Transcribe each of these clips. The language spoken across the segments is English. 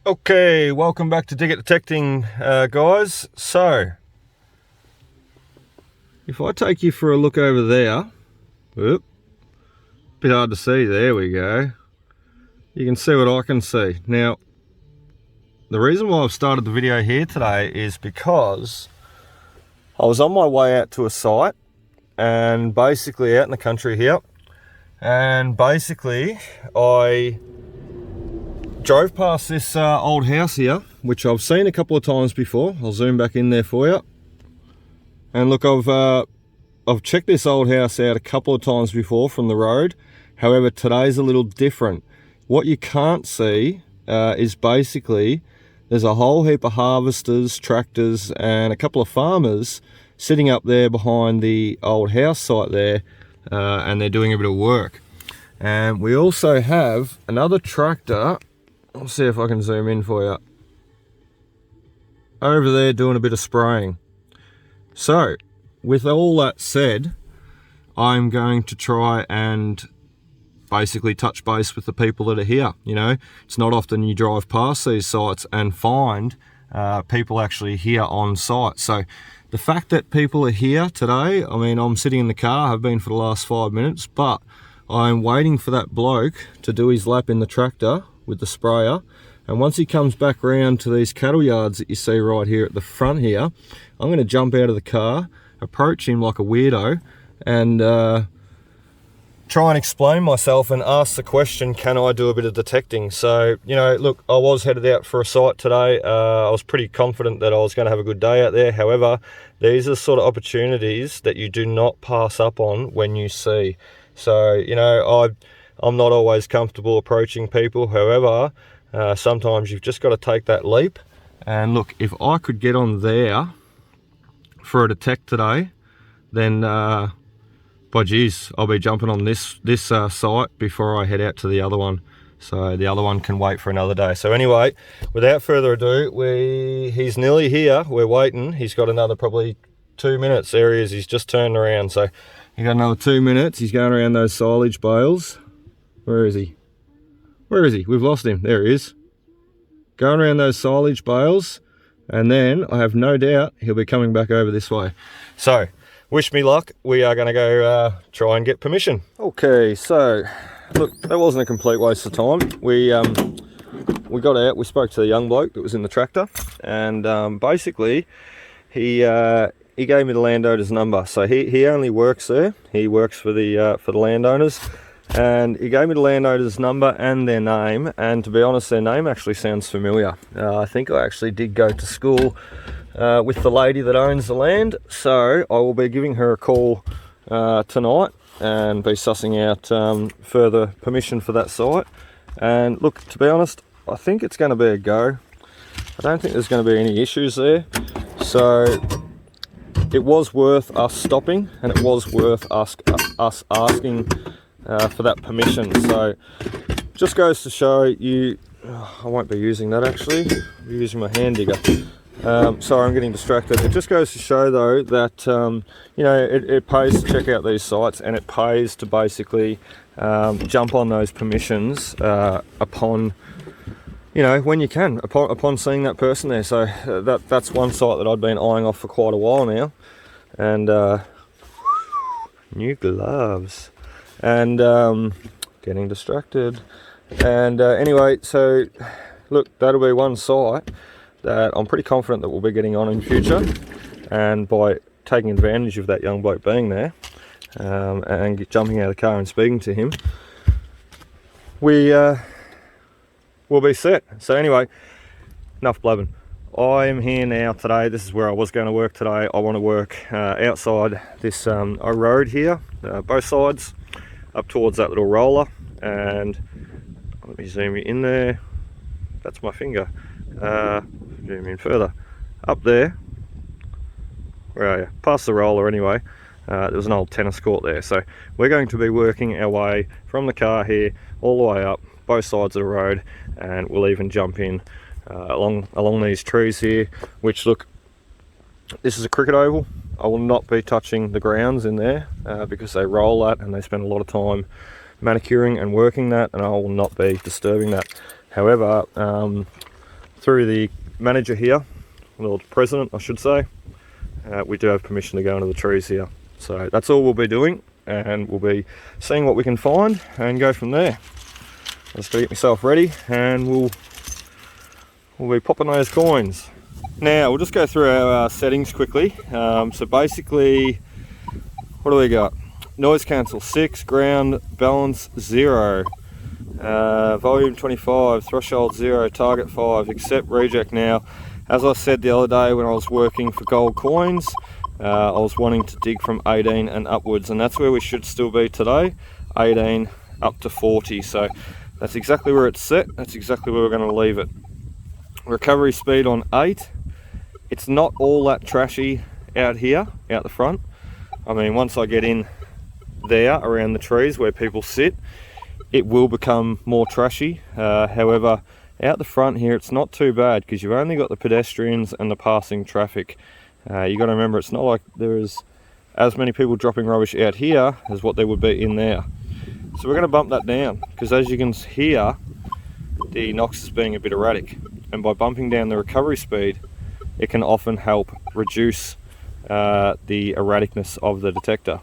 Okay, welcome back to Dig It Detecting, guys. So, if I take you for a look over there, whoop, bit hard to see, there we go. You can see what I can see. Now, the reason why I've started the video here today is because I was on my way out to a site, and basically out in the country here, and basically I drove past this old house here, which I've seen a couple of times before. I'll zoom back in there for you. And look, I've checked this old house out a couple of times before from the road. However, today's a little different. What you can't see is basically there's a whole heap of harvesters, tractors, and a couple of farmers sitting up there behind the old house site there, and they're doing a bit of work. And we also have another tractor. I'll see if I can zoom in for you. Over there doing a bit of spraying. So, with all that said, I'm going to try and basically touch base with the people that are here. You know, it's not often you drive past these sites and find people actually here on site. So, the fact that people are here today, I mean, I'm sitting in the car, have been for the last 5 minutes, but I'm waiting for that bloke to do his lap in the tractor with the sprayer, and once he comes back round to these cattle yards that you see right here at the front here, I'm going to jump out of the car, approach him like a weirdo, and try and explain myself and ask the question, can I do a bit of detecting? So, you know, look, I was headed out for a site today. I was pretty confident that I was going to have a good day out there. However, these are the sort of opportunities that you do not pass up on when you see. So, you know, I'm not always comfortable approaching people. However, sometimes you've just got to take that leap. And look, if I could get on there for a detect today, then by geez, I'll be jumping on this site before I head out to the other one. So the other one can wait for another day. So anyway, without further ado, he's nearly here. We're waiting. He's got another probably 2 minutes. There he is. He's just turned around. So he got another 2 minutes. He's going around those silage bales. Where is he? Where is he? We've lost him. There he is. Going around those silage bales. And then I have no doubt he'll be coming back over this way. So, wish me luck. We are going to go try and get permission. Okay, so, look, that wasn't a complete waste of time. We got out, we spoke to the young bloke that was in the tractor. And basically, he gave me the landowner's number. So he only works there. He works for the landowners. And he gave me the landowner's number and their name, and to be honest, their name actually sounds familiar. I think I actually did go to school with the lady that owns the land, so I will be giving her a call tonight and be sussing out further permission for that site. And look, to be honest, I think it's going to be a go. I don't think there's going to be any issues there, so it was worth us stopping, and it was worth us asking for that permission. So just goes to show you, I won't be using that actually, I'll be using my hand digger. Sorry, I'm getting distracted. It just goes to show though that you know, it pays to check out these sites, and it pays to basically jump on those permissions upon, you know, when you can, upon seeing that person there. So that's one site that I've been eyeing off for quite a while now. And new gloves. And getting distracted. And anyway, so look, that'll be one site that I'm pretty confident that we'll be getting on in future. And by taking advantage of that young bloke being there and jumping out of the car and speaking to him, we will be set. So anyway, enough blabbing. I am here now today. This is where I was going to work today. I want to work outside this a road here, both sides, up towards that little roller. And let me zoom you in there. That's my finger. Zoom in further. Up there. Where are you? Past the roller anyway. There was an old tennis court there. So we're going to be working our way from the car here all the way up, both sides of the road, and we'll even jump in along these trees here, which look, this is a cricket oval. I will not be touching the grounds in there because they roll that and they spend a lot of time manicuring and working that, and I will not be disturbing that. However, through the manager here, or the president I should say, we do have permission to go into the trees here. So that's all we'll be doing, and we'll be seeing what we can find and go from there. Just to get myself ready, and we'll be popping those coins. Now we'll just go through our settings quickly. So basically, what do we got? Noise cancel 6, ground balance 0, volume 25, threshold 0, target 5, accept reject. Now, as I said the other day when I was working for gold coins, I was wanting to dig from 18 and upwards, and that's where we should still be today, 18 up to 40. So that's exactly where it's set, that's exactly where we're going to leave it. Recovery speed on 8. It's not all that trashy out here, out the front. I mean, once I get in there around the trees where people sit, it will become more trashy. However, out the front here, it's not too bad because you've only got the pedestrians and the passing traffic. You got to remember, it's not like there's as many people dropping rubbish out here as what there would be in there. So we're going to bump that down because, as you can hear, the NOx is being a bit erratic, and by bumping down the recovery speed, it can often help reduce the erraticness of the detector,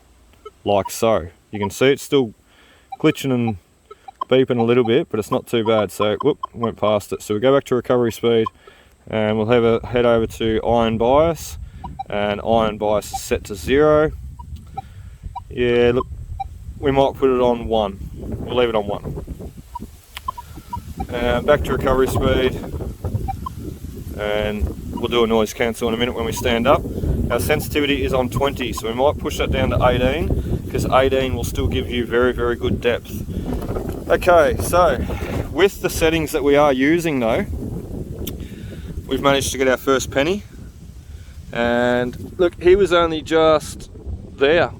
like so. You can see it's still glitching and beeping a little bit, but it's not too bad. So whoop, went past it. So we go back to recovery speed, and we'll head over to iron bias, and iron bias is set to 0. Yeah, look, we might put it on 1. We'll leave it on 1. And back to recovery speed, and we'll do a noise cancel in a minute when we stand up. Our sensitivity is on 20, so we might push that down to 18, because 18 will still give you very, very good depth. Okay, so with the settings that we are using though, we've managed to get our first penny, and look, he was only just there.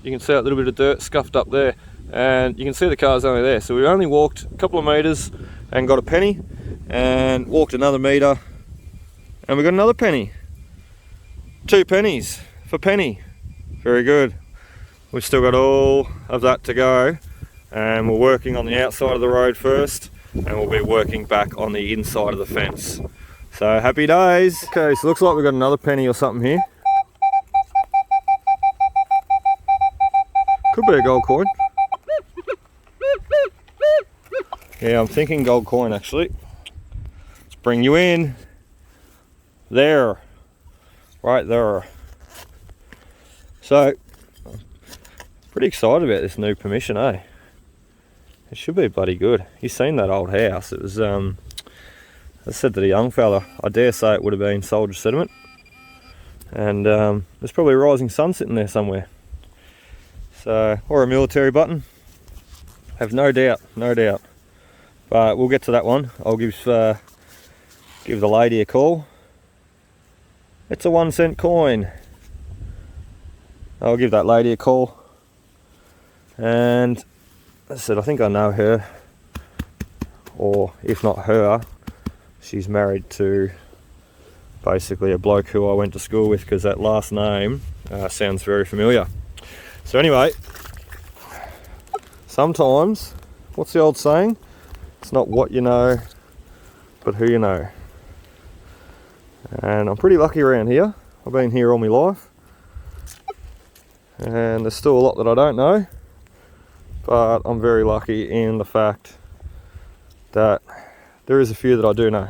You can see a little bit of dirt scuffed up there, and you can see the car's only there. So we only walked a couple of meters and got a penny, and walked another meter and we got another penny. 2 pennies for penny. Very good. We've still got all of that to go, and we're working on the outside of the road first, and we'll be working back on the inside of the fence. So happy days. Okay, so looks like we've got another penny or something here. Could be a gold coin. Yeah, I'm thinking gold coin actually. Let's bring you in. There. Right there. So, pretty excited about this new permission, eh? It should be bloody good. You've seen that old house. It was, I said to the young fella, I dare say it would have been soldier sediment. And there's probably a rising sun sitting there somewhere. So, or a military button. Have no doubt, no doubt. But we'll get to that one. I'll give the lady a call. It's a 1 cent coin. I'll give that lady a call. And as I said, I think I know her. Or if not her, she's married to basically a bloke who I went to school with, because that last name sounds very familiar. So anyway, sometimes, what's the old saying? It's not what you know, but who you know. And I'm pretty lucky around here. I've been here all my life, and there's still a lot that I don't know, but I'm very lucky in the fact that there is a few that I do know.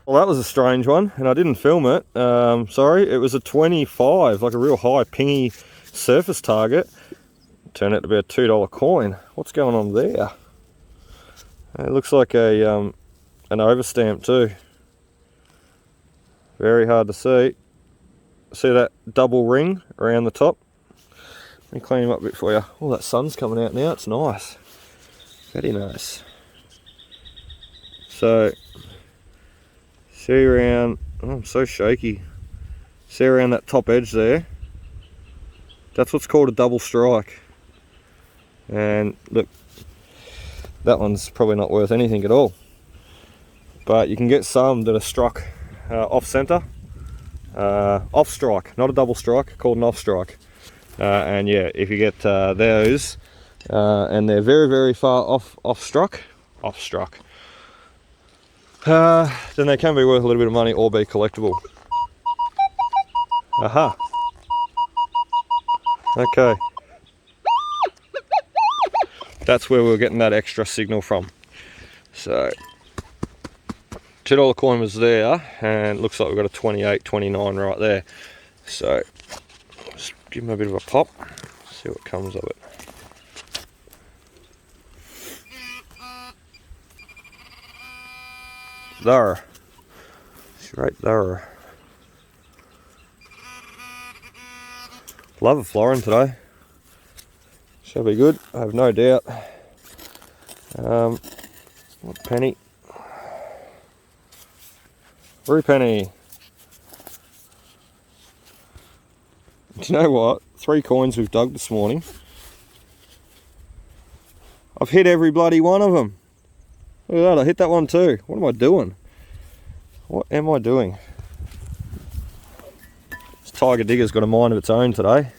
Well, that was a strange one, and I didn't film it. Sorry, it was a 25, like a real high pingy surface target. Turned out to be a $2 coin. What's going on there? It looks like an overstamp too. Very hard to see. See that double ring around the top? Let me clean him up a bit for you. Oh, that sun's coming out now. It's nice. Very nice. So, see around, oh, I'm so shaky. See around that top edge there? That's what's called a double strike. And look, that one's probably not worth anything at all. But you can get some that are struck off center, off strike, not a double strike, called an off strike. And yeah, if you get those, and they're very, very far off struck, then they can be worth a little bit of money or be collectible. Aha. Okay. That's where we were getting that extra signal from. So, $2 coin was there, and it looks like we've got a 28, 29 right there. So, just give them a bit of a pop, see what comes of it. There. It's right there. Love a florin today. Shall be good, I have no doubt. What penny? Rue penny. Do you know what? 3 coins we've dug this morning. I've hit every bloody one of them. Look at that, I hit that one too. What am I doing? What am I doing? This tiger digger's got a mind of its own today.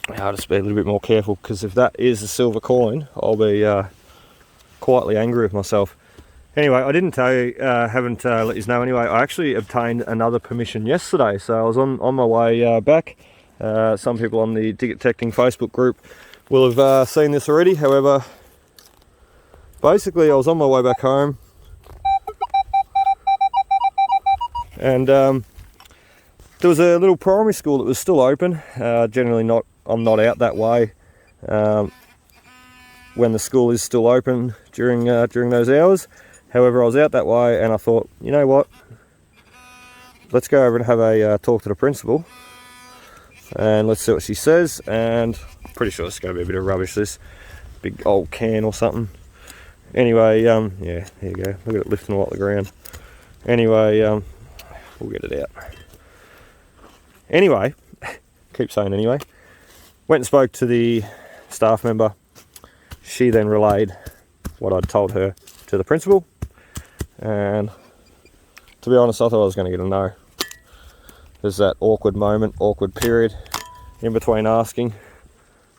I'll just be a little bit more careful, because if that is a silver coin, I'll be quietly angry with myself. Anyway, I didn't tell you, haven't let you know anyway, I actually obtained another permission yesterday. So I was on my way back. Some people on the Dig Detecting Facebook group will have seen this already. However, basically I was on my way back home, and there was a little primary school that was still open. Generally I'm not out that way when the school is still open during those hours. However, I was out that way, and I thought, you know what, let's go over and have a talk to the principal, and let's see what she says. And I'm pretty sure it's going to be a bit of rubbish, this big old can or something. Anyway, yeah, here you go, look at it lifting all up the ground. Anyway, we'll get it out. Anyway, keep saying anyway, went and spoke to the staff member. She then relayed what I'd told her to the principal, and to be honest, I thought I was going to get a no. There's that awkward moment, awkward period in between asking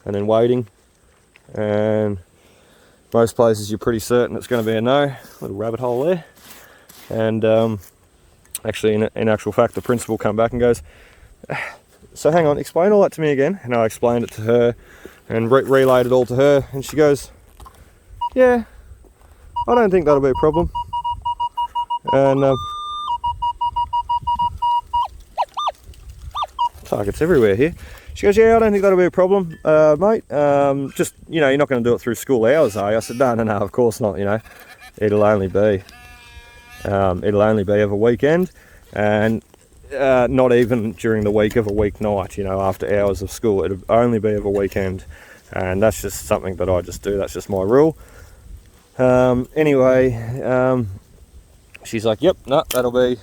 and then waiting, and most places you're pretty certain it's going to be a no. Little rabbit hole there. And actually, in actual fact, the principal come back and goes, so hang on, explain all that to me again. And I explained it to her and relayed it all to her, and she goes, yeah, I don't think that'll be a problem. And targets everywhere here. She goes, yeah, I don't think that'll be a problem, mate. Just, you know, you're not going to do it through school hours, are you? I said, no, of course not. You know, it'll only be of a weekend, and not even during the week of a weeknight, you know, after hours of school. It'll only be of a weekend, and that's just something that I just do. That's just my rule. Anyway, she's like, yep, no, that'll be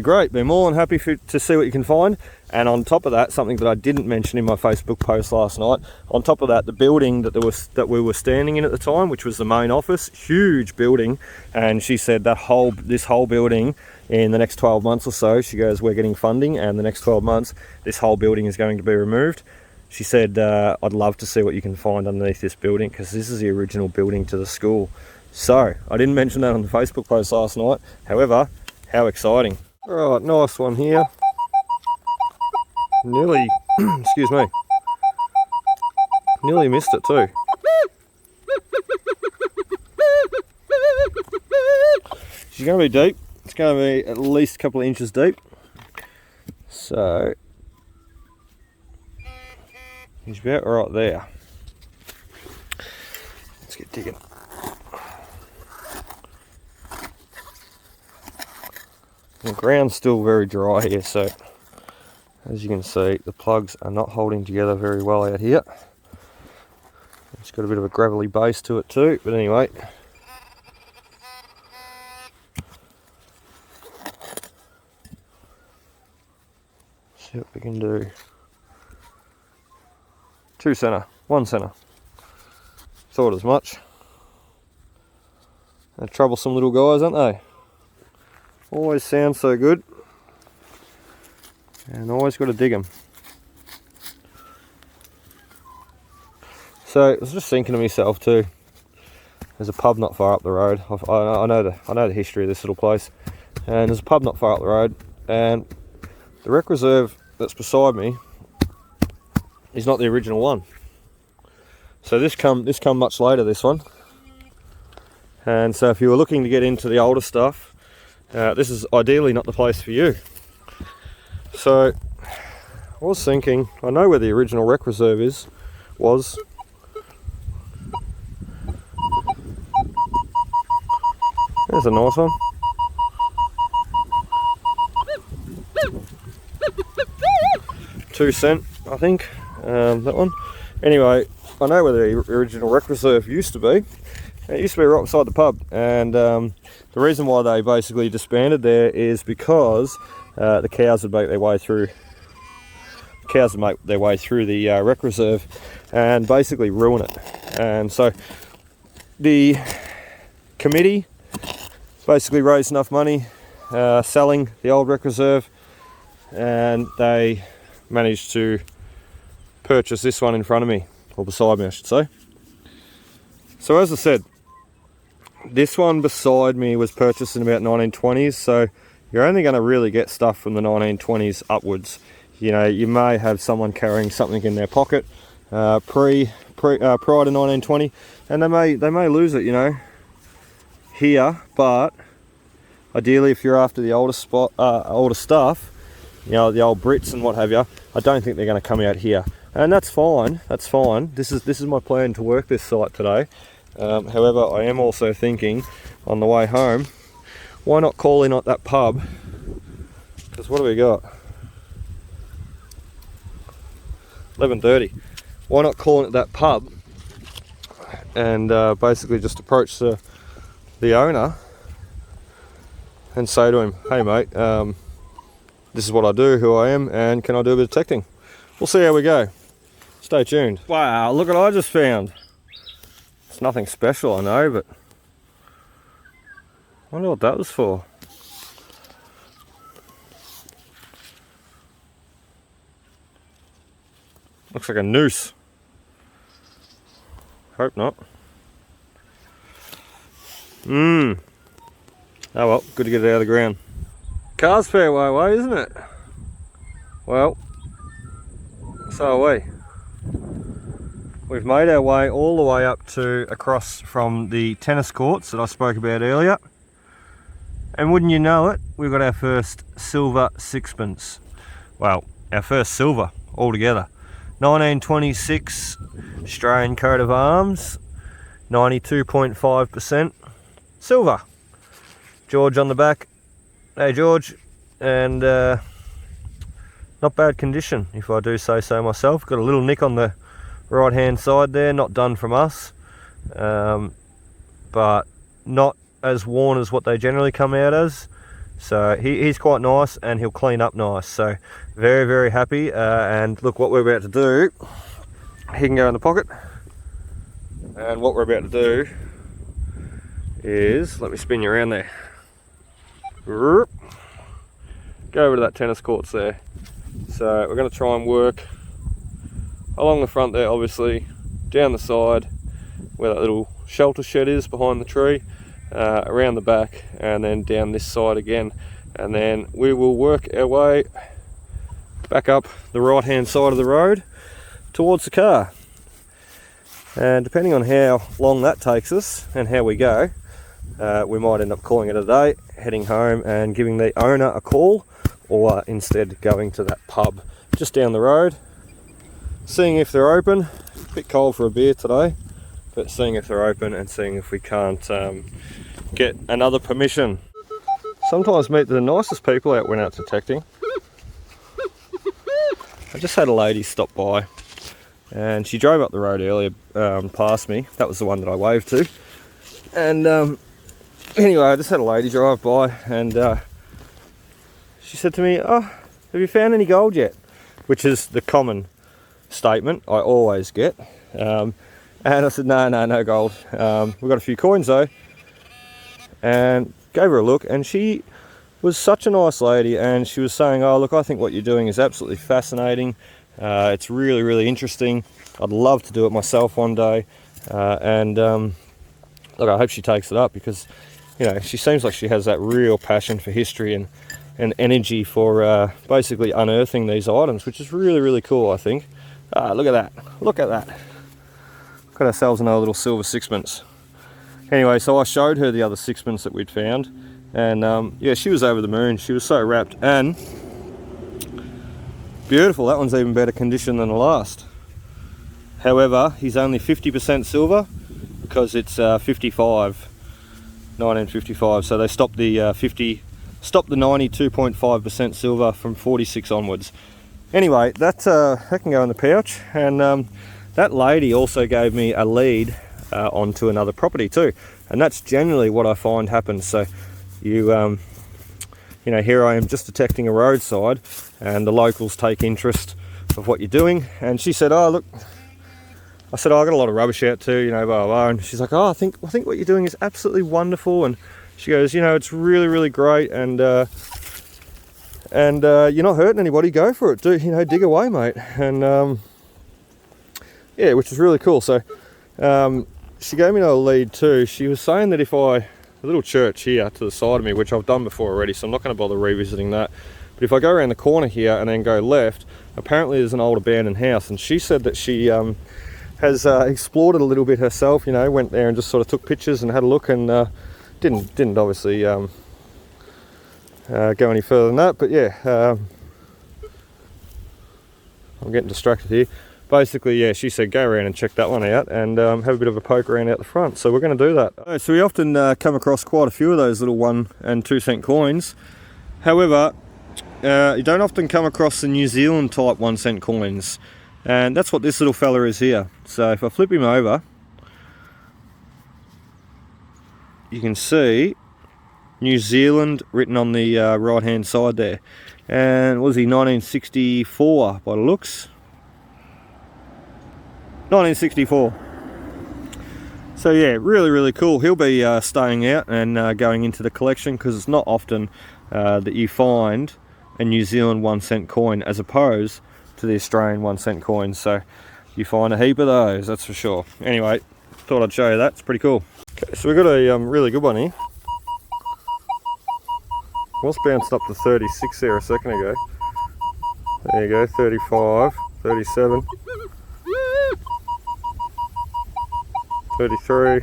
great. Be more than happy to see what you can find. And on top of that, something that I didn't mention in my Facebook post last night, on top of that, the building that we were standing in at the time, which was the main office, huge building, and she said that this whole building, in the next 12 months or so, she goes, we're getting funding, and the next 12 months this whole building is going to be removed. She said, I'd love to see what you can find underneath this building, because this is the original building to the school. So I didn't mention that on the Facebook post last night. However, how exciting. All right, nice one here. Nearly, excuse me, nearly missed it too. She's going to be deep. It's going to be at least a couple of inches deep. So, he's about right there. Let's get digging. The ground's still very dry here, so as you can see, the plugs are not holding together very well out here. It's got a bit of a gravelly base to it too, but anyway. See what we can do. 2 center, 1 center. Thought as much. They're troublesome little guys, aren't they? Always sound so good, and always got to dig them. So I was just thinking to myself too, there's a pub not far up the road. I know the history of this little place, and there's a pub not far up the road, and the rec reserve that's beside me is not the original one. So this come much later, this one. And so if you were looking to get into the older stuff, this is ideally not the place for you. So I was thinking, I know where the original rec reserve was. There's a nice one. 2 cent, I think, that one. Anyway, I know where the original rec reserve used to be. It used to be right beside the pub, and the reason why they basically disbanded there is because the cows would make their way through. The rec reserve and basically ruin it. And so the committee basically raised enough money selling the old rec reserve, and they managed to purchase this one in front of me, or beside me I should say. So as I said, this one beside me was purchased in about 1920s, so you're only going to really get stuff from the 1920s upwards. You know, you may have someone carrying something in their pocket prior to 1920, and they may lose it, you know, here. But ideally, if you're after the older stuff, you know, the old Brits and what have you, I don't think they're going to come out here, and that's fine. That's fine. This is my plan to work this site today. However, I am also thinking on the way home, why not call in at that pub? Because what do we got? 11:30. Why not call in at that pub and basically just approach the owner and say to him, hey mate, this is what I do, who I am, and can I do a bit of detecting? We'll see how we go. Stay tuned. Wow, look what I just found. It's nothing special, I know, but I wonder what that was for. Looks like a noose. Hope not. Oh well, good to get it out of the ground. Car's fair way, isn't it? Well, so are we. We've made our way all the way up to across from the tennis courts that I spoke about earlier. And wouldn't you know it, we've got our first silver sixpence. Well, our first silver altogether. 1926 Australian coat of arms, 92.5% silver. George on the back. Hey George. And not bad condition, if I do say so myself. Got a little nick on the right hand side there, not done from us, but not as worn as what they generally come out as. So he's quite nice, and he'll clean up nice. So very, very happy. And look, what we're about to do, he can go in the pocket. And what we're about to do is, let me spin you around there. Go over to that tennis courts there. So we're going to try and work along the front there, obviously, down the side where that little shelter shed is behind the tree, around the back, and then down this side again, and then we will work our way back up the right hand side of the road towards the car. And depending on how long that takes us and how we go, we might end up calling it a day, heading home and giving the owner a call, or instead going to that pub just down the road, seeing if they're open. A bit cold for a beer today, but seeing if they're open and seeing if we can't get another permission. Sometimes meet the nicest people out when out detecting. I just had a lady stop by, and she drove up the road earlier past me. That was the one that I waved to. And anyway, I just had a lady drive by, and she said to me, oh, have you found any gold yet? Which is the common statement I always get. And I said, no gold. We've got a few coins though. And gave her a look, and she was such a nice lady, and she was saying, oh look, I think what you're doing is absolutely fascinating. It's really, really interesting. I'd love to do it myself one day. And look, I hope she takes it up, because, you know, she seems like she has that real passion for history and energy for basically unearthing these items, which is really, really cool, I think. Look at that. Look at that. Got ourselves another little silver sixpence. Anyway, so I showed her the other sixpence that we'd found, and yeah, she was over the moon. She was so rapt, and beautiful. That one's even better condition than the last. However, he's only 50% silver, because it's 1955. So they stopped the 92.5% silver from 46 onwards. Anyway, that can go in the pouch, and that lady also gave me a lead onto another property too, and that's generally what I find happens. So you know, here I am just detecting a roadside, and the locals take interest of what you're doing. And she said, oh look, I said, oh, I got a lot of rubbish out too, you know, blah, blah, blah. And she's like, oh, I think what you're doing is absolutely wonderful. And she goes, you know, it's really, really great, and you're not hurting anybody. Go for it, you know, dig away, mate. And yeah, which is really cool. So she gave me another lead too. She was saying that if a little church here to the side of me, which I've done before already, so I'm not going to bother revisiting that, but if I go around the corner here and then go left, apparently there's an old abandoned house, and she said that she has explored it a little bit herself, you know, went there and just sort of took pictures and had a look, and didn't obviously go any further than that. But yeah, I'm getting distracted here. Basically, yeah, she said go around and check that one out, and have a bit of a poke around out the front. So we're going to do that. So we often come across quite a few of those little 1 and 2 cent coins. However, you don't often come across the New Zealand type 1 cent coins, and that's what this little fella is here. So if I flip him over, you can see New Zealand written on the right hand side there. And was he 1964 by the looks? 1964. So yeah, really, really cool. He'll be staying out and going into the collection, because it's not often that you find a New Zealand 1 cent coin as opposed to the Australian 1 cent coins. So you find a heap of those, that's for sure. Anyway, thought I'd show you that. It's pretty cool. Okay, so we've got a really good one here. Was bounced up to 36 there a second ago. There you go, 35, 37, 33.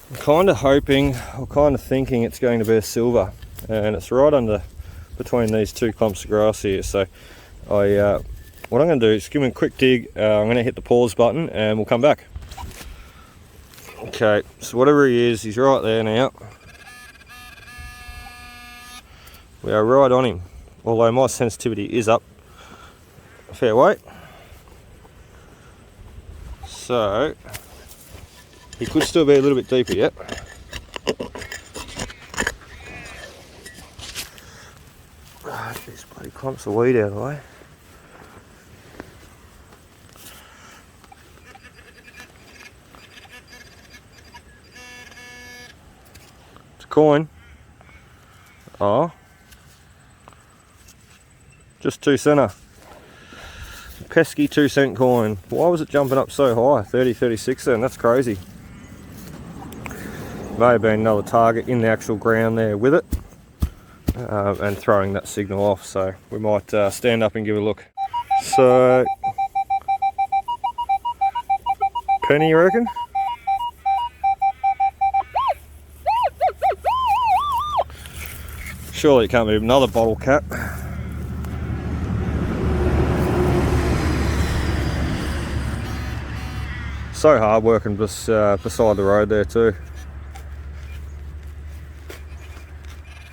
I'm kind of hoping, or kind of thinking it's going to be a silver, and it's right under between these two clumps of grass here. So what I'm going to do is give him a quick dig. I'm going to hit the pause button and we'll come back. Okay, so whatever he is, he's right there now. We are right on him, although my sensitivity is up a fair weight. So he could still be a little bit deeper yet. These bloody clumps of weed out of the way. It's a coin. Oh, just 2 center. Pesky 2 cent coin. Why was it jumping up so high? 30, 36 then, that's crazy. May have been another target in the actual ground there with it, and throwing that signal off, so we might stand up and give a look. So, penny, you reckon? Surely it can't be another bottle cap. So hard working beside the road there too,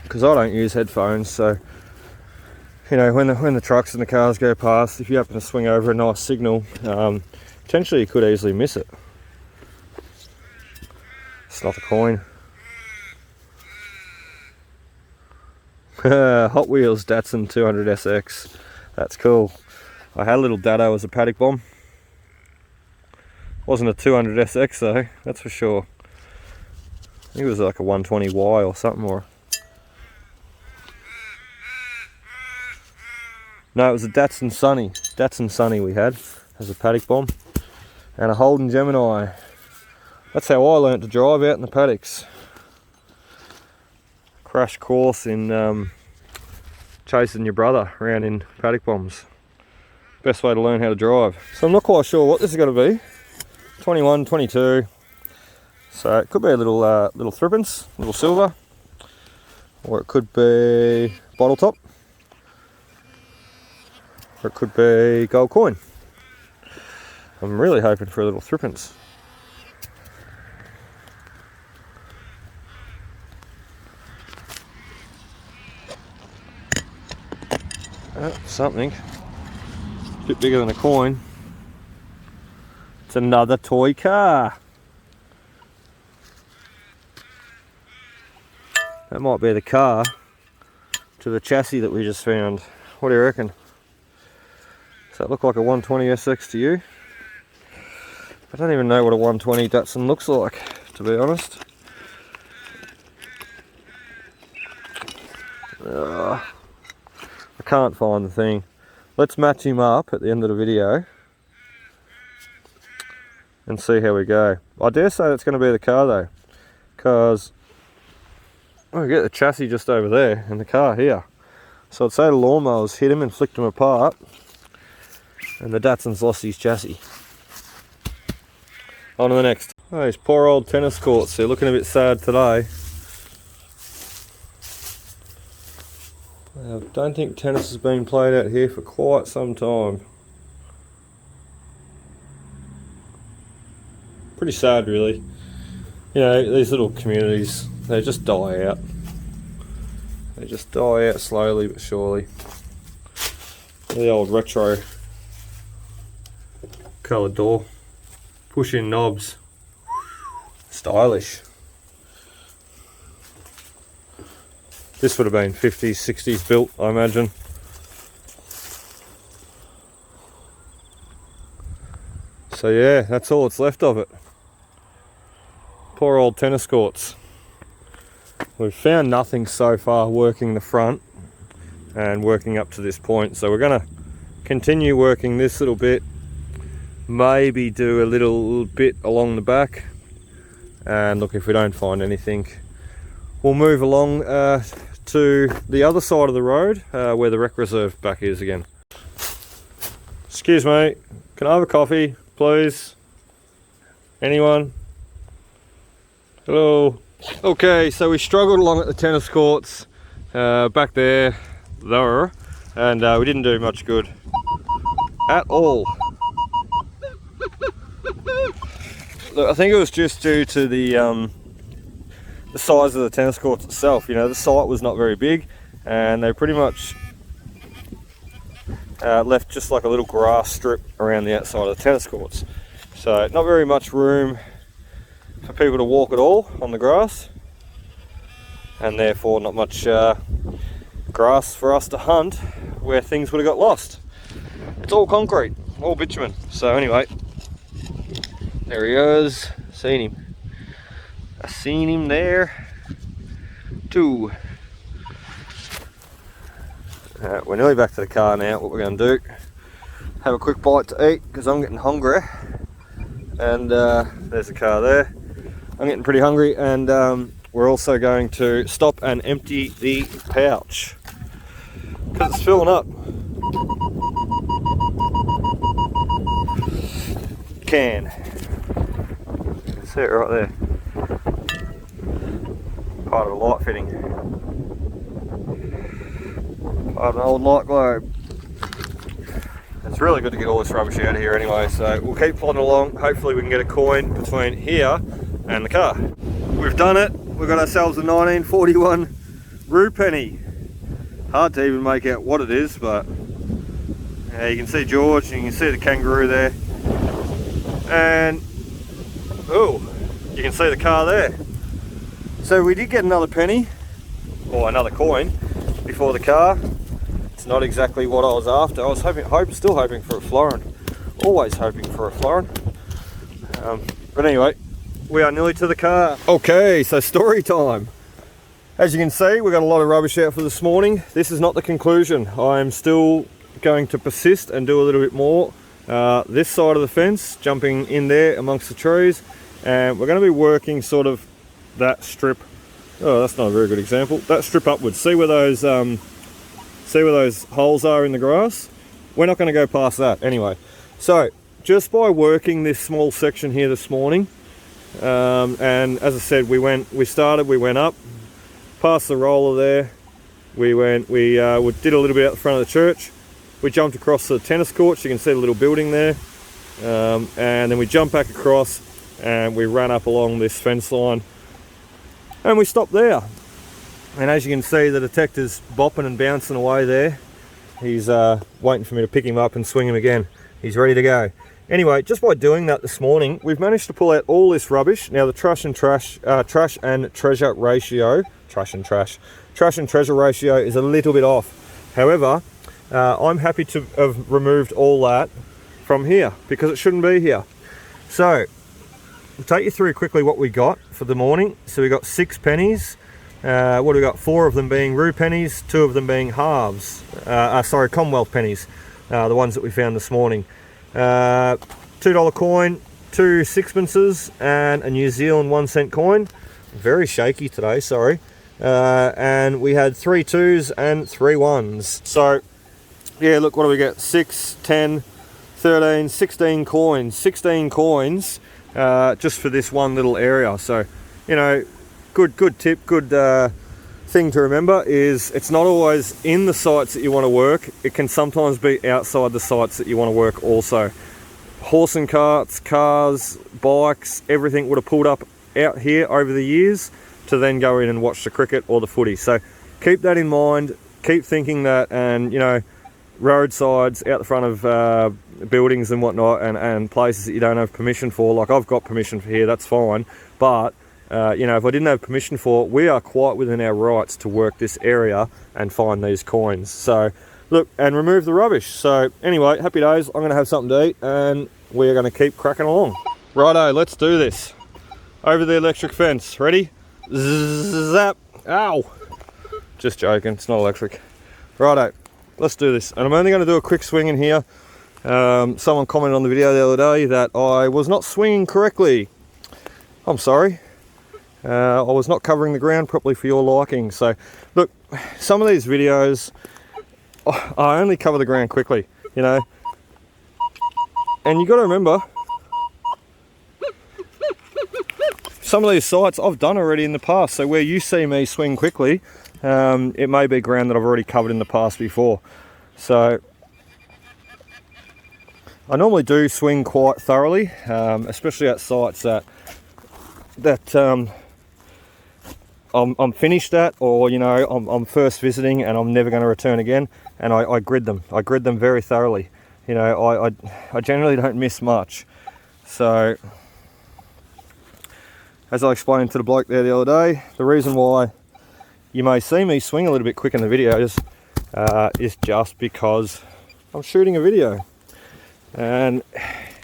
because I don't use headphones, so you know, when the trucks and the cars go past, if you happen to swing over a nice signal, potentially you could easily miss it. It's not a coin. Hot Wheels Datsun 200SX. That's cool. I had a little Dado as a paddock bomb. Wasn't a 200SX though, that's for sure. I think it was like a 120Y or something, or No, it was a Datsun Sunny we had as a paddock bomb, and a Holden Gemini. That's how I learnt to drive out in the paddocks. Crash course in chasing your brother around in paddock bombs. Best way to learn how to drive. So I'm not quite sure what this is going to be. 21, 22. So it could be a little little threepence, little silver, or it could be bottle top, or it could be gold coin. I'm really hoping for a little threepence. Something a bit bigger than a coin. It's another toy car. That might be the car to the chassis that we just found. What do you reckon? Does that look like a 120 SX to you? I don't even know what a 120 Datsun looks like, to be honest. I can't find the thing. Let's match him up at the end of the video and see how we go. I dare say it's going to be the car though, because we get the chassis just over there and the car here. So I'd say the lawnmowers hit him and flicked him apart, and the Datsun's lost his chassis. On to the next. Oh, these poor old tennis courts, they're looking a bit sad today. I don't think tennis has been played out here for quite some time. Pretty sad really. You know, these little communities, they just die out. They just die out slowly but surely. The old retro coloured door. Push in knobs. Stylish. This would have been 50s, 60s built, I imagine. So yeah, that's all that's left of it. Poor old tennis courts. We've found nothing so far working the front and working up to this point, so we're going to continue working this little bit, maybe do a little bit along the back, and look, if we don't find anything, we'll move along to the other side of the road where the rec reserve back is again. Excuse me, can I have a coffee please? Anyone? Hello? Okay, so we struggled along at the tennis courts back there, and we didn't do much good at all. Look, I think it was just due to the size of the tennis courts itself. You know, the site was not very big, and they pretty much left just like a little grass strip around the outside of the tennis courts. So not very much room for people to walk at all on the grass, and therefore not much grass for us to hunt where things would have got lost. It's all concrete, all bitumen. So anyway, there he is. Seen him. I seen him there too. We're nearly back to the car now. What we're going to do, have a quick bite to eat because I'm getting hungry, and there's the car there. I'm getting pretty hungry, and we're also going to stop and empty the pouch because it's filling up. Can. You can see it right there. Part of a light fitting. Part of an old light globe. It's really good to get all this rubbish out of here anyway, so we'll keep plodding along. Hopefully we can get a coin between here and the car. We've done it. We've got ourselves a 1941 rue penny. Hard to even make out what it is, but yeah, you can see George and you can see the kangaroo there, and oh, you can see the car there. So we did get another penny, or another coin, before the car. It's not exactly what I was after. I was still hoping for a florin. Always hoping for a florin. But anyway, we are nearly to the car. Okay, so story time. As you can see, we've got a lot of rubbish out for this morning. This is not the conclusion. I'm still going to persist and do a little bit more this side of the fence, jumping in there amongst the trees, and we're going to be working sort of that strip. Oh, that's not a very good example. That strip upwards. See where those holes are in the grass? We're not going to go past that anyway. So just by working this small section here this morning, and as I said, we went up past the roller there. We did a little bit out the front of the church. We jumped across the tennis courts. You can see the little building there, and then we jumped back across and we ran up along this fence line, and we stopped there. And as you can see, the detector's bopping and bouncing away there. He's waiting for me to pick him up and swing him again. He's ready to go. Anyway, just by doing that this morning, we've managed to pull out all this rubbish. Now the trash and treasure ratio is a little bit off. However, I'm happy to have removed all that from here because it shouldn't be here. So I'll take you through quickly what we got for the morning. So we got 6 pennies. What do we got? 4 of them being rue pennies, 2 of them being halves. Commonwealth pennies, the ones that we found this morning. $2 coin, 2 sixpences, and a New Zealand 1 cent coin. Very shaky today, sorry. And we had 3 2s and 3 1s. So yeah, look, what do we get? 6, 10, 13, 16 coins. 16 coins just for this one little area. So, you know, good tip, good thing to remember is it's not always in the sites that you want to work. It can sometimes be outside the sites that you want to work also. Horse and carts, cars, bikes, everything would have pulled up out here over the years to then go in and watch the cricket or the footy. So keep that in mind, keep thinking that, and you know, roadsides out the front of buildings and whatnot, and places that you don't have permission for, like I've got permission for here, that's fine, but you know, if I didn't have permission for it, we are quite within our rights to work this area and find these coins. So look, and remove the rubbish. So anyway, happy days. I'm going to have something to eat and we're going to keep cracking along. Righto, let's do this. Over the electric fence. Ready? Zap. Ow. Just joking, it's not electric. Righto, let's do this. And I'm only going to do a quick swing in here. Someone commented on the video the other day that I was not swinging correctly. I'm sorry. I was not covering the ground properly for your liking. So look, some of these videos I only cover the ground quickly, you know, and you got to remember some of these sites I've done already in the past. So where you see me swing quickly, it may be ground that I've already covered in the past before. So I normally do swing quite thoroughly, especially at sites that I'm finished at, or you know, I'm first visiting and I'm never going to return again, and I grid them. I grid them very thoroughly. You know, I generally don't miss much. So as I explained to the bloke there the other day, the reason why you may see me swing a little bit quick in the videos is just because I'm shooting a video, and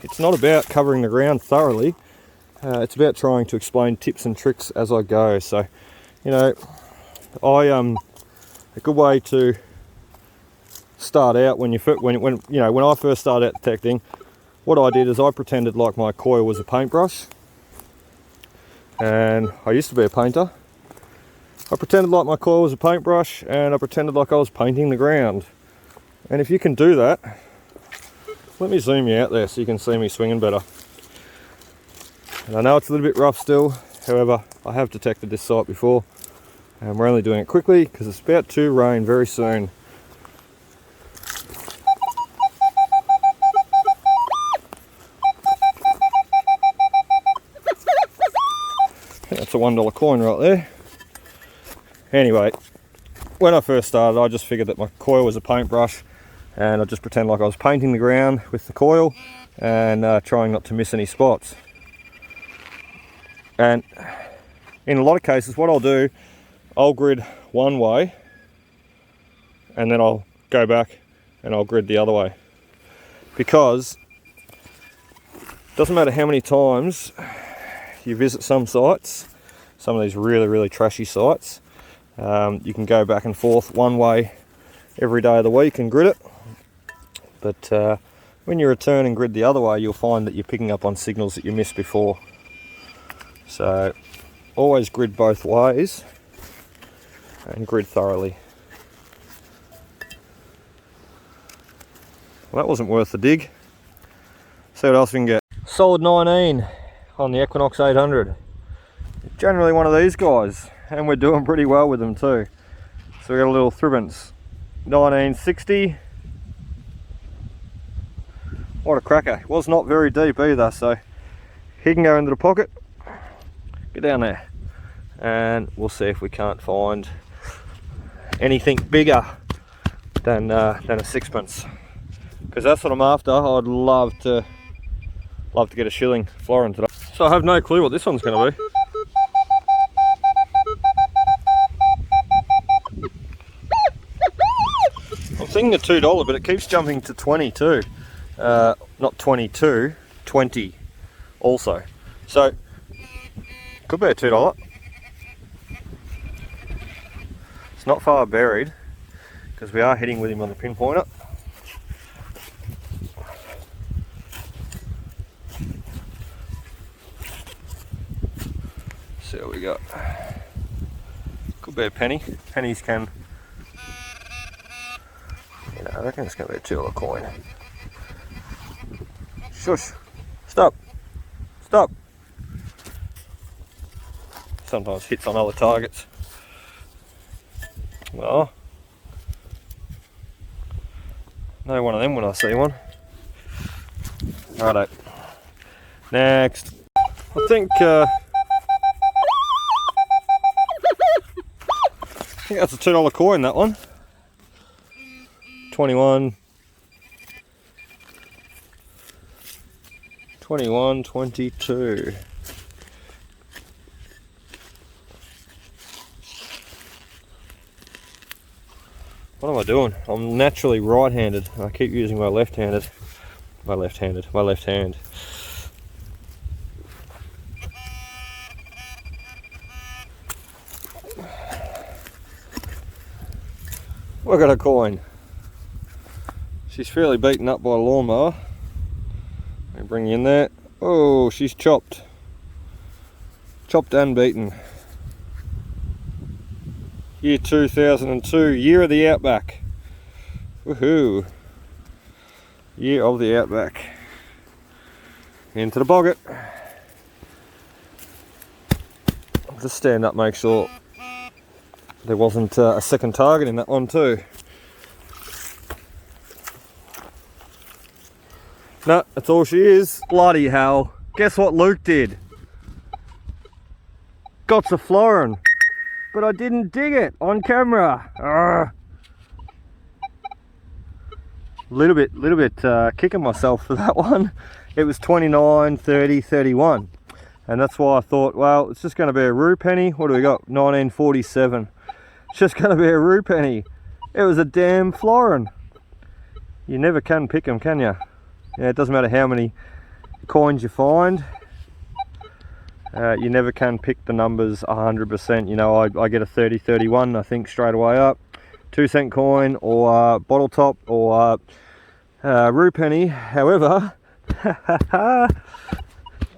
it's not about covering the ground thoroughly. It's about trying to explain tips and tricks as I go. So, you know, a good way to start out when I first started out detecting, what I did is I pretended like my coil was a paintbrush, and I used to be a painter. I pretended like my coil was a paintbrush, and I pretended like I was painting the ground. And if you can do that, let me zoom you out there so you can see me swinging better. And I know it's a little bit rough still, however, I have detected this site before, and we're only doing it quickly because it's about to rain very soon. That's a $1 coin right there. Anyway, when I first started, I just figured that my coil was a paintbrush, and I just pretend like I was painting the ground with the coil and trying not to miss any spots. And in a lot of cases, what I'll do, I'll grid one way and then I'll go back and I'll grid the other way, because it doesn't matter how many times you visit some sites, some of these really trashy sites, you can go back and forth one way every day of the week and grid it, But when you return and grid the other way, you'll find that you're picking up on signals that you missed before. So always grid both ways and grid thoroughly. Well, that wasn't worth the dig. See what else we can get. Solid 19 on the Equinox 800. Generally one of these guys, and we're doing pretty well with them too. So we got a little Thribance 1960. What a cracker. It was not very deep either, so he can go into the pocket. Get down there and we'll see if we can't find anything bigger than a sixpence, because that's what I'm after. I'd love to get a shilling florin today. So I have no clue what this one's going to be. I'm thinking a $2, but it keeps jumping to 20 too. Not 22, 20 also. So could be a $2. It's not far buried because we are hitting with him on the pinpointer. See what we got. Could be a penny. Pennies can, you know, I reckon it's going to be a $2 coin. Shush. Stop. Stop. Sometimes hits on other targets. Well, know one of them when I see one. Righto. Next. I think that's a $2 coin, that one. 21. 21, 22. What am I doing? I'm naturally right-handed. I keep using my left-handed. My left hand. We got a coin. She's fairly beaten up by a lawnmower. Let me bring you in there. Oh, she's chopped. Chopped and beaten. Year 2002, year of the Outback. Woohoo! Year of the Outback. Into the pocket. I'll just stand up, make sure there wasn't a second target in that one too. No, that's all she is. Bloody hell. Guess what Luke did? Got a florin, but I didn't dig it on camera. Little bit kicking myself for that one. It was 29, 30, 31. And that's why I thought, well, it's just going to be a roo penny. What do we got? 1947. It's just going to be a roo penny. It was a damn florin. You never can pick them, can you? Yeah, it doesn't matter how many coins you find. You never can pick the numbers 100%. You know, I get a 30, 31, I think, straight away up. 2-cent coin or bottle top or roo penny. However,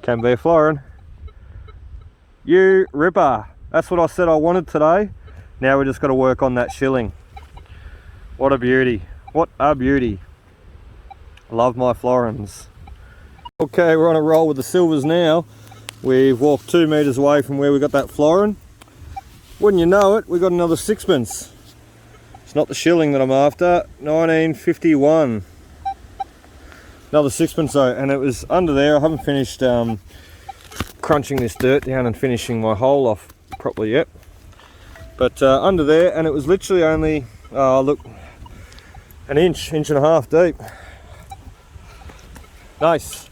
can be a florin. You ripper. That's what I said I wanted today. Now we just got to work on that shilling. What a beauty. What a beauty. Love my florins. Okay, we're on a roll with the silvers now. We've walked 2 meters away from where we got that florin. Wouldn't you know it, we got another sixpence. It's not the shilling that I'm after. 1951. Another sixpence though, and it was under there. I haven't finished crunching this dirt down and finishing my hole off properly yet. But under there, and it was literally only, look, an inch and a half deep. Nice.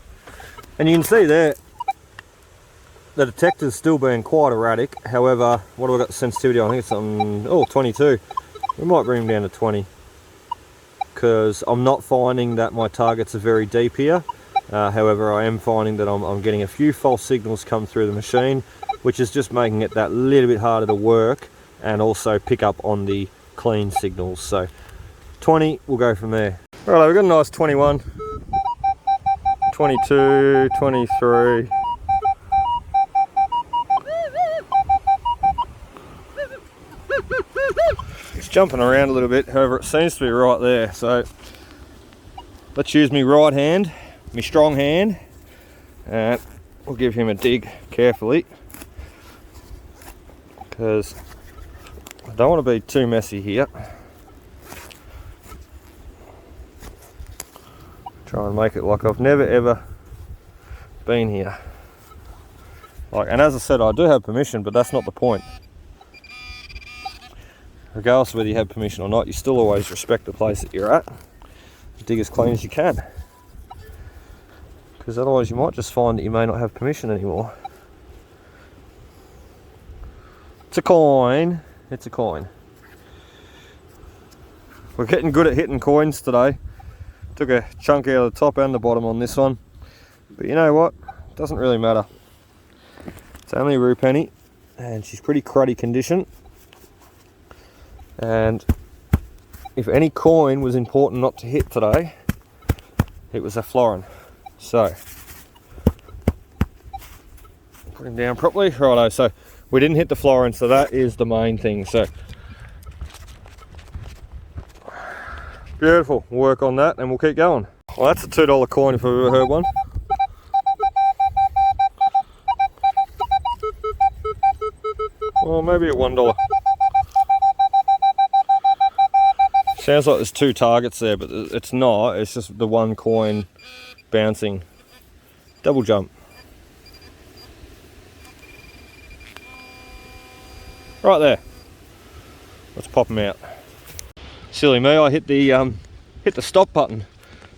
And you can see there, the detector's still being quite erratic. However, what have I got the sensitivity on? I think it's on, 22. We might bring them down to 20. Because I'm not finding that my targets are very deep here. However, I am finding that I'm getting a few false signals come through the machine, which is just making it that little bit harder to work and also pick up on the clean signals. So 20, we'll go from there. Right, we've got a nice 21, 22, 23. It's jumping around a little bit, however it seems to be right there. So let's use my right hand, my strong hand, and we'll give him a dig carefully, because I don't want to be too messy here. Try and make it like I've never ever been here. And as I said, I do have permission, but that's not the point. Regardless of whether you have permission or not, you still always respect the place that you're at. Dig as clean as you can. Because otherwise you might just find that you may not have permission anymore. It's a coin. It's a coin. We're getting good at hitting coins today. Took a chunk out of the top and the bottom on this one. But you know what? It doesn't really matter. It's only a rue penny, and she's pretty cruddy condition. And if any coin was important not to hit today, it was a florin. So, put him down properly. Righto, so we didn't hit the florin, so that is the main thing. So, beautiful. We'll work on that and we'll keep going. Well, that's a $2 coin if I've ever heard one. Well, maybe at $1. Sounds like there's two targets there, but it's not. It's just the one coin bouncing. Double jump. Right there. Let's pop them out. Silly me, I hit the stop button.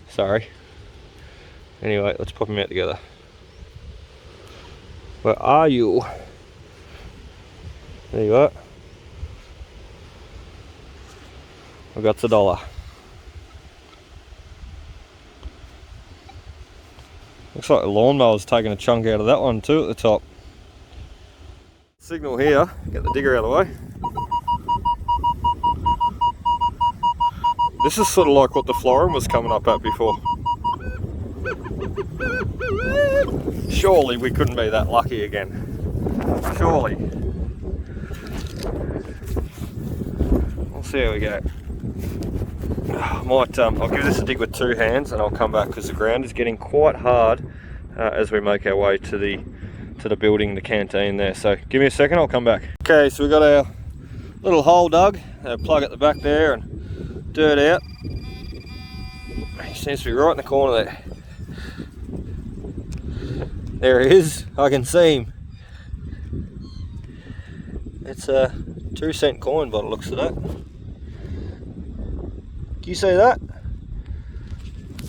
Sorry. Anyway, let's pop them out together. Where are you? There you are. I got the $1. Looks like the lawnmower's taking a chunk out of that one too at the top. Signal here, get the digger out of the way. This is sort of like what the florin was coming up at before. Surely we couldn't be that lucky again. Surely. We'll see how we go. I'll give this a dig with two hands and I'll come back because the ground is getting quite hard as we make our way to the building, the canteen there. So give me a second, I'll come back. Okay, so we've got our little hole dug, plug at the back there and dirt out. He seems to be right in the corner there. There he is, I can see him. It's a 2-cent coin by the looks of that. Do you see that?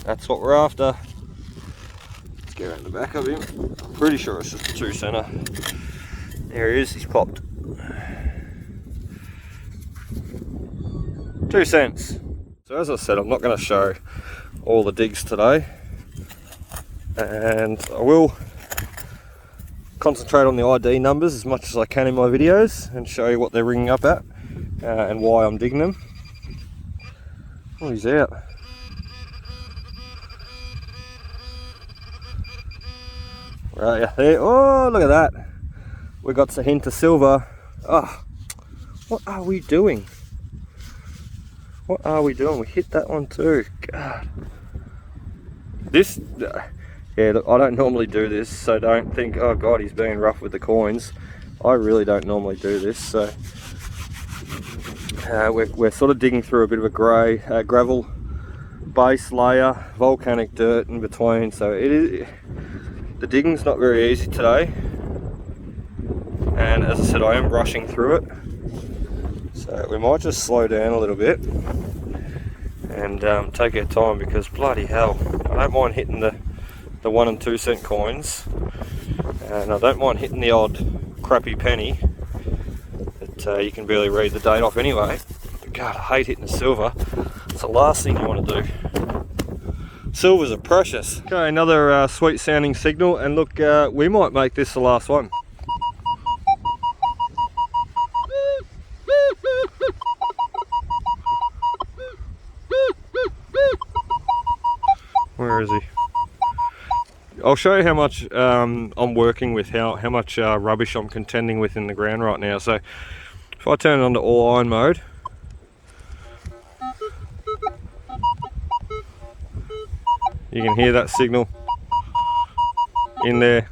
That's what we're after. Let's get around the back of him. I'm pretty sure it's just a 2-center. There he is, he's popped. 2 cents. So as I said, I'm not going to show all the digs today. And I will concentrate on the ID numbers as much as I can in my videos and show you what they're ringing up at and why I'm digging them. Oh, he's out. Right, yeah, there. Oh, look at that. We got a hint of silver. Oh, what are we doing? What are we doing? We hit that one too. God. This, yeah, look, I don't normally do this, so don't think, oh God, he's being rough with the coins. I really don't normally do this, so we're sort of digging through a bit of a grey gravel base layer, volcanic dirt in between, so the digging's not very easy today, and as I said, I am rushing through it, so we might just slow down a little bit and take our time, because bloody hell, I don't mind hitting the 1 and 2 cent coins, and I don't mind hitting the odd crappy penny that you can barely read the date off anyway. But God, I hate hitting the silver. It's the last thing you want to do. Silvers are precious. Okay, another sweet sounding signal, and look, we might make this the last one. I'll show you how much I'm working with, how much rubbish I'm contending with in the ground right now. So if I turn it on to all iron mode, you can hear that signal in there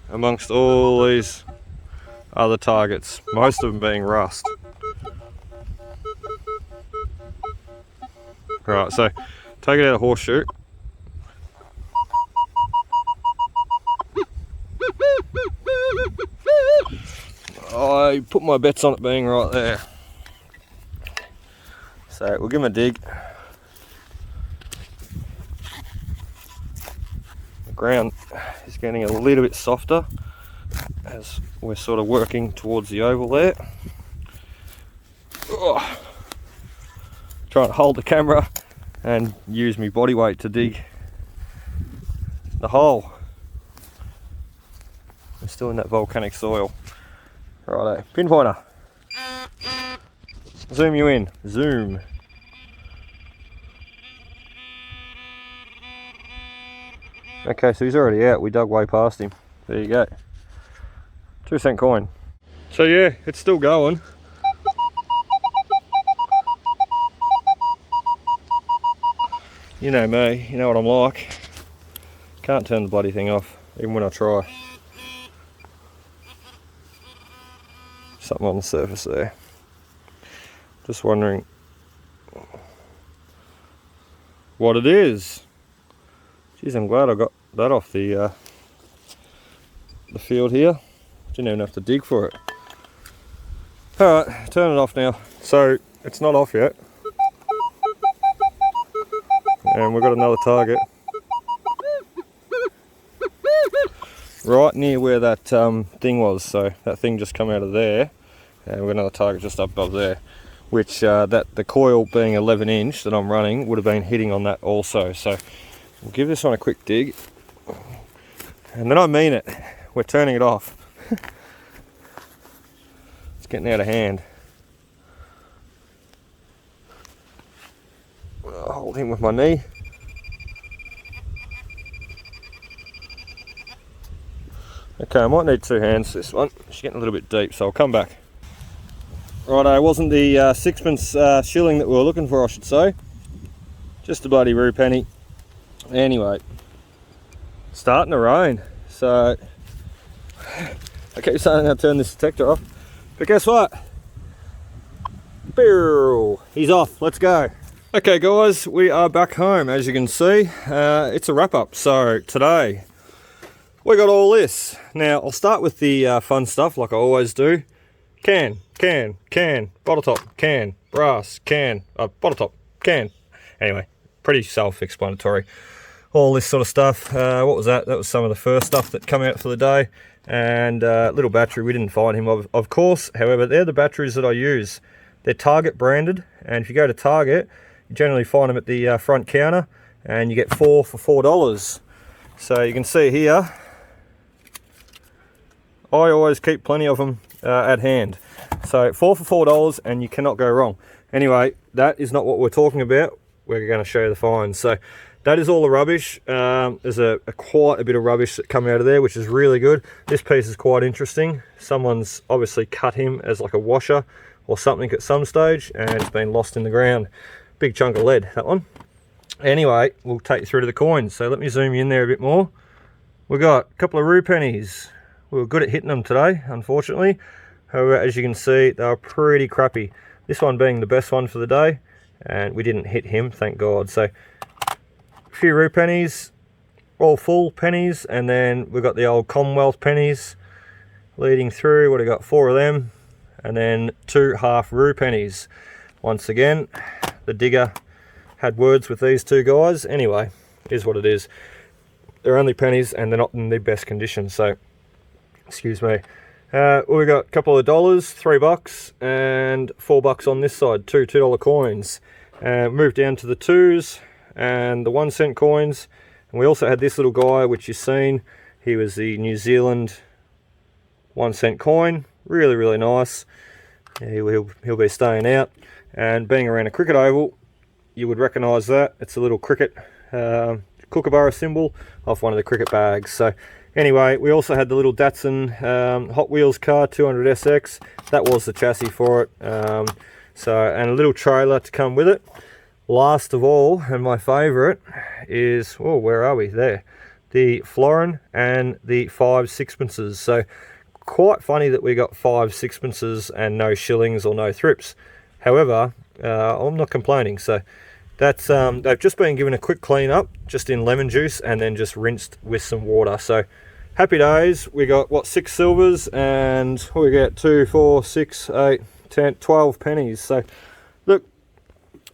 amongst all these other targets, most of them being rust. Right, so take it out of horseshoe. I put my bets on it being right there. So we'll give him a dig. The ground is getting a little bit softer as we're sort of working towards the oval there. Oh, trying to hold the camera and use my body weight to dig the hole. We're still in that volcanic soil. Righto, pinpointer. Zoom you in, zoom. Okay, so he's already out. We dug way past him. There you go. 2-cent coin. So yeah, it's still going. You know me, you know what I'm like. Can't turn the bloody thing off, even when I try. Something on the surface there. Just wondering what it is. Geez, I'm glad I got that off the field here. Didn't even have to dig for it. Alright, turn it off now. So it's not off yet. And we've got another target right near where that thing was. So that thing just come out of there, and we've got another target just up above there, which the coil being 11-inch that I'm running would have been hitting on that also. So we'll give this one a quick dig, and then I mean it, we're turning it off. It's getting out of hand. I'll hold him with my knee. Okay, I might need 2 hands this one. She's getting a little bit deep, so I'll come back. Righto, it wasn't the sixpence shilling that we were looking for, I should say. Just a bloody rue penny. Anyway, starting to rain, so I keep saying I'll turn this detector off, but guess what? He's off, let's go. Okay guys, we are back home. As you can see, it's a wrap up. So today we got all this. Now I'll start with the fun stuff like I always do. Can, bottle top, can, brass, can, bottle top, can. Anyway, pretty self-explanatory. All this sort of stuff. What was that? That was some of the first stuff that come out for the day. And little battery, we didn't find him of course. However, they're the batteries that I use. They're Target branded, and if you go to Target, you generally find them at the front counter, and you get 4 for $4. So you can see here, I always keep plenty of them at hand. So 4 for $4, and you cannot go wrong. Anyway, that is not what we're talking about. We're going to show you the finds. So that is all the rubbish. There's quite a bit of rubbish that come out of there, which is really good. This piece is quite interesting. Someone's obviously cut him as like a washer or something at some stage, and it's been lost in the ground. Big chunk of lead, that one. Anyway, we'll take you through to the coins. So let me zoom you in there a bit more. We've got a couple of rue pennies. We were good at hitting them today, unfortunately. However, as you can see, they were pretty crappy. This one being the best one for the day, and we didn't hit him, thank God. So a few rue pennies, all full pennies, and then we've got the old Commonwealth pennies leading through. What have we got? 4 of them, and then 2 half rue pennies. Once again, the digger had words with these 2 guys. Anyway, it is what it is. They're only pennies, and they're not in the best condition, so excuse me. We got a couple of dollars, $3 and $4 on this side, 2 $2 coins. Moved down to the 2s and the 1 cent coins, and we also had this little guy which you've seen. He was the New Zealand 1 cent coin, really nice. He'll be staying out, and being around a cricket oval, you would recognise that. It's a little cricket Kookaburra symbol off one of the cricket bags. So anyway, we also had the little Datsun Hot Wheels car 200SX. That was the chassis for it. And a little trailer to come with it. Last of all, and my favourite, is, oh, where are we? There. The florin and the 5 sixpences. So quite funny that we got 5 sixpences and no shillings or no thrips. However, I'm not complaining. So that's they've just been given a quick clean up, just in lemon juice, and then just rinsed with some water. So happy days. We got, what, 6 silvers, and we get 2, 4, 6, 8, 10, 12 pennies. So look,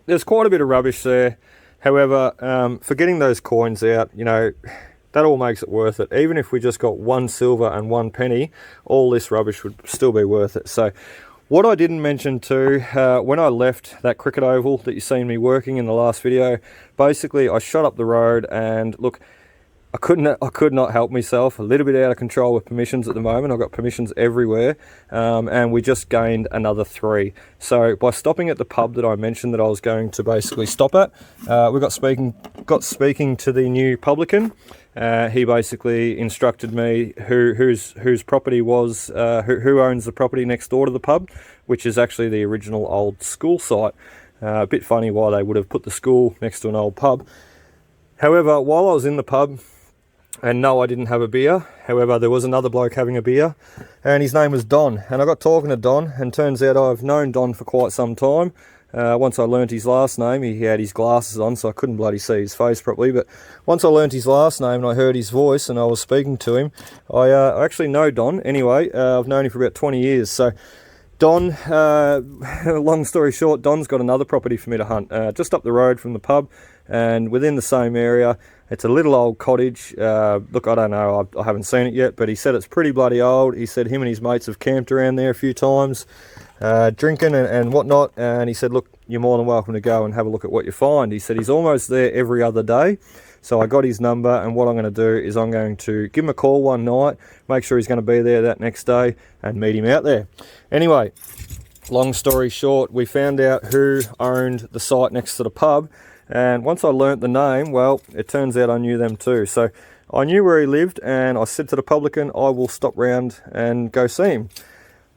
there's quite a bit of rubbish there. However, for getting those coins out, you know, that all makes it worth it. Even if we just got 1 silver and 1 penny, all this rubbish would still be worth it. So what I didn't mention too, when I left that cricket oval that you've seen me working in the last video, basically I shot up the road, and look, I could not help myself. A little bit out of control with permissions at the moment. I've got permissions everywhere, and we just gained another 3. So by stopping at the pub that I mentioned that I was going to basically stop at, we got speaking to the new publican. He basically instructed me whose property was, who owns the property next door to the pub, which is actually the original old school site. A bit funny why they would have put the school next to an old pub. However, while I was in the pub, and no, I didn't have a beer. However, there was another bloke having a beer, and his name was Don. And I got talking to Don, and turns out I've known Don for quite some time. Once I learnt his last name, he had his glasses on, so I couldn't bloody see his face properly. But once I learnt his last name and I heard his voice and I was speaking to him, I actually know Don anyway. I've known him for about 20 years. So Don, long story short, Don's got another property for me to hunt, just up the road from the pub and within the same area. It's a little old cottage. Look, I don't know, I haven't seen it yet, but he said it's pretty bloody old. He said him and his mates have camped around there a few times, drinking and whatnot, and he said, look, you're more than welcome to go and have a look at what you find. He said he's almost there every other day. So I got his number, and what I'm going to do is I'm going to give him a call one night, make sure he's going to be there that next day, and meet him out there. Anyway, long story short, we found out who owned the site next to the pub, and once I learnt the name, well, it turns out I knew them too. So I knew where he lived, and I said to the publican, I will stop round and go see him.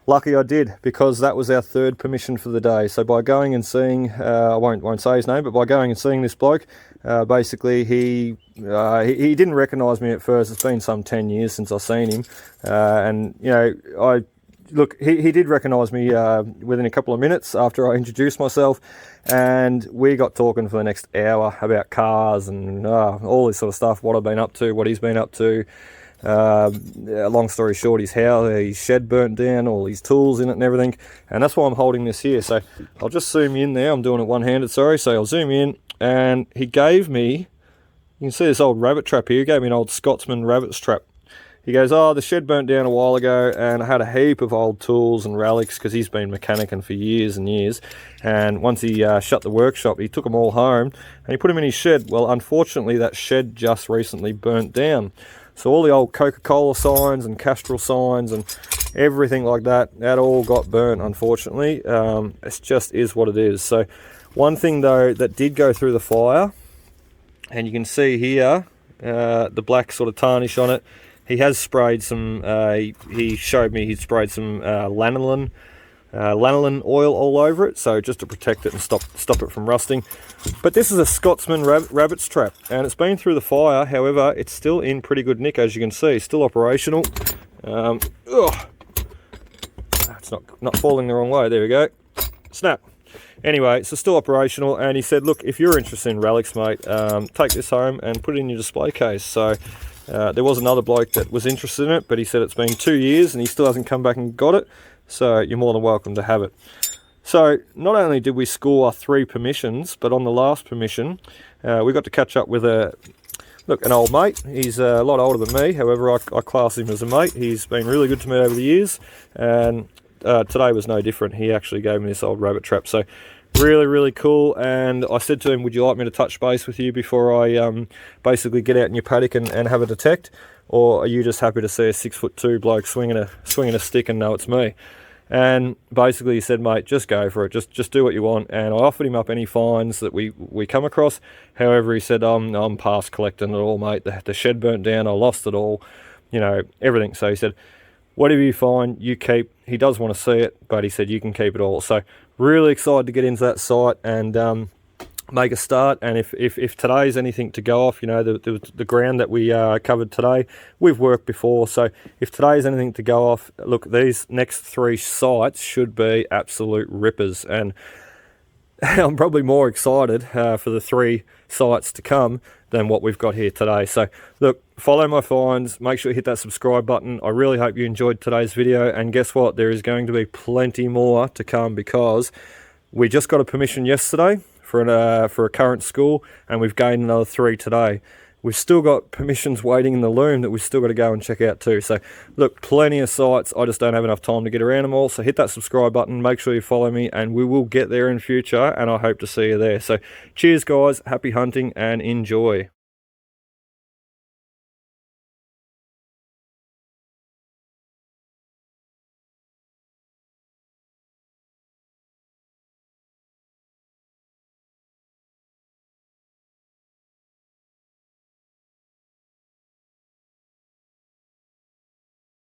Lucky I did, because that was our 3rd permission for the day. So by going and seeing, I won't say his name, but by going and seeing this bloke, basically he didn't recognise me at first. It's been some 10 years since I've seen him, and you know, he did recognise me within a couple of minutes after I introduced myself, and we got talking for the next hour about cars and all this sort of stuff, what I've been up to, what he's been up to. Long story short, his shed burnt down, all his tools in it and everything, and that's why I'm holding this here. So I'll just zoom in there. I'm doing it one-handed, sorry. So I'll zoom in, and he gave me, you can see this old rabbit trap here. He gave me an old Scotsman rabbit's trap. He goes, oh, the shed burnt down a while ago, and I had a heap of old tools and relics, because he's been mechanicking for years and years. And once he shut the workshop, he took them all home and he put them in his shed. Well, unfortunately, that shed just recently burnt down. So all the old Coca-Cola signs and Castrol signs and everything like that, that all got burnt, unfortunately. It just is what it is. So one thing, though, that did go through the fire, and you can see here the black sort of tarnish on it. He has sprayed some, he showed me he'd sprayed some lanolin oil all over it, so just to protect it and stop it from rusting. But this is a Scotsman rabbit's trap, and it's been through the fire. However, it's still in pretty good nick, as you can see. Still operational. It's not falling the wrong way. There we go. Snap. Anyway, so still operational, and he said, look, if you're interested in relics, mate, take this home and put it in your display case. So there was another bloke that was interested in it, but he said it's been 2 years and he still hasn't come back and got it. So you're more than welcome to have it. So not only did we score 3 permissions, but on the last permission, we got to catch up with an old mate. He's a lot older than me. However, I class him as a mate. He's been really good to me over the years, and today was no different. He actually gave me this old rabbit trap. So really, really cool. And I said to him, would you like me to touch base with you before I basically get out in your paddock and have a detect? Or are you just happy to see a 6'2" bloke swinging a stick and know it's me? And basically he said, mate, just go for it, just do what you want. And I offered him up any finds that we come across. However, he said, I'm past collecting it all, mate. The shed burnt down, I lost it all, you know, everything. So he said, whatever you find, you keep. He does want to see it, but he said you can keep it all. So really excited to get into that site and make a start. And if today's anything to go off, you know, the ground that we covered today, we've worked before. So if today's anything to go off, look, these next 3 sites should be absolute rippers. And I'm probably more excited for the 3 sites to come than what we've got here today. So look, follow my finds, make sure you hit that subscribe button. I really hope you enjoyed today's video, and guess what, there is going to be plenty more to come, because we just got a permission yesterday for a current school, and we've gained another 3 today. We've still got permissions waiting in the loom that we've still got to go and check out too. So look, plenty of sites. I just don't have enough time to get around them all. So hit that subscribe button, make sure you follow me, and we will get there in future, and I hope to see you there. So cheers guys, happy hunting and enjoy.